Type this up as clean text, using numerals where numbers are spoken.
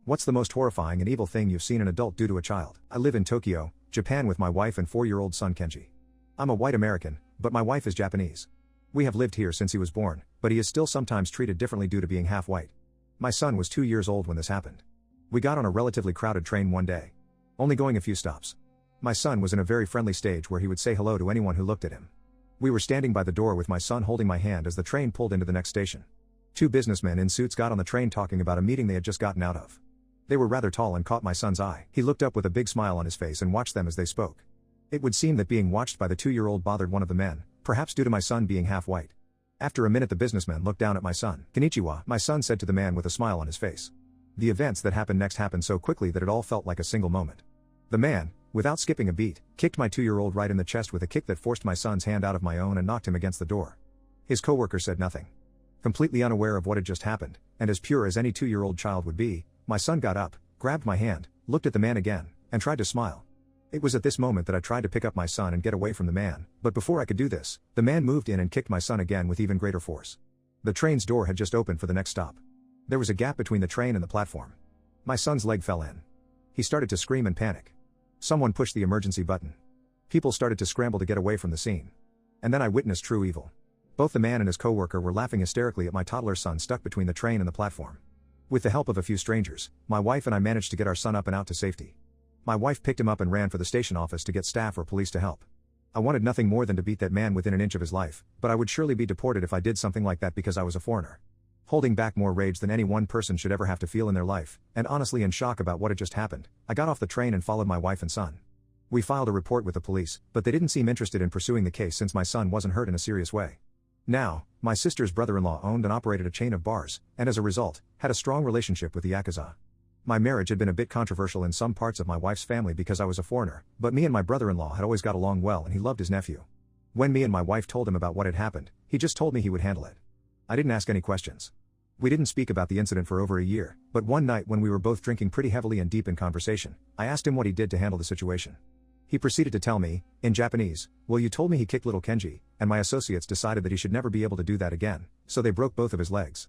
What's the most horrifying and evil thing you've seen an adult do to a child? I live in Tokyo, Japan with my wife and 4-year-old son Kenji. I'm a white American, but my wife is Japanese. We have lived here since he was born, but he is still sometimes treated differently due to being half white. My son was 2 years old when this happened. We got on a relatively crowded train one day. Only going a few stops. My son was in a very friendly stage where he would say hello to anyone who looked at him. We were standing by the door with my son holding my hand as the train pulled into the next station. 2 businessmen in suits got on the train talking about a meeting they had just gotten out of. They were rather tall and caught my son's eye. He looked up with a big smile on his face and watched them as they spoke. It would seem that being watched by the 2-year-old bothered one of the men, perhaps due to my son being half white. After a minute the businessman looked down at my son. "Konnichiwa," my son said to the man with a smile on his face. The events that happened next happened so quickly that it all felt like a single moment. The man, without skipping a beat, kicked my 2-year-old right in the chest with a kick that forced my son's hand out of my own and knocked him against the door. His coworker said nothing. Completely unaware of what had just happened, and as pure as any 2-year-old child would be, my son got up, grabbed my hand, looked at the man again, and tried to smile. It was at this moment that I tried to pick up my son and get away from the man, but before I could do this, the man moved in and kicked my son again with even greater force. The train's door had just opened for the next stop. There was a gap between the train and the platform. My son's leg fell in. He started to scream and panic. Someone pushed the emergency button. People started to scramble to get away from the scene. And then I witnessed true evil. Both the man and his coworker were laughing hysterically at my toddler son stuck between the train and the platform. With the help of a few strangers, my wife and I managed to get our son up and out to safety. My wife picked him up and ran for the station office to get staff or police to help. I wanted nothing more than to beat that man within an inch of his life, but I would surely be deported if I did something like that because I was a foreigner. Holding back more rage than any one person should ever have to feel in their life, and honestly in shock about what had just happened, I got off the train and followed my wife and son. We filed a report with the police, but they didn't seem interested in pursuing the case since my son wasn't hurt in a serious way. Now, my sister's brother-in-law owned and operated a chain of bars, and as a result, had a strong relationship with the Yakuza. My marriage had been a bit controversial in some parts of my wife's family because I was a foreigner, but me and my brother-in-law had always got along well and he loved his nephew. When me and my wife told him about what had happened, he just told me he would handle it. I didn't ask any questions. We didn't speak about the incident for over a year, but one night when we were both drinking pretty heavily and deep in conversation, I asked him what he did to handle the situation. He proceeded to tell me, in Japanese, "Well, you told me he kicked little Kenji, and my associates decided that he should never be able to do that again, so they broke both of his legs."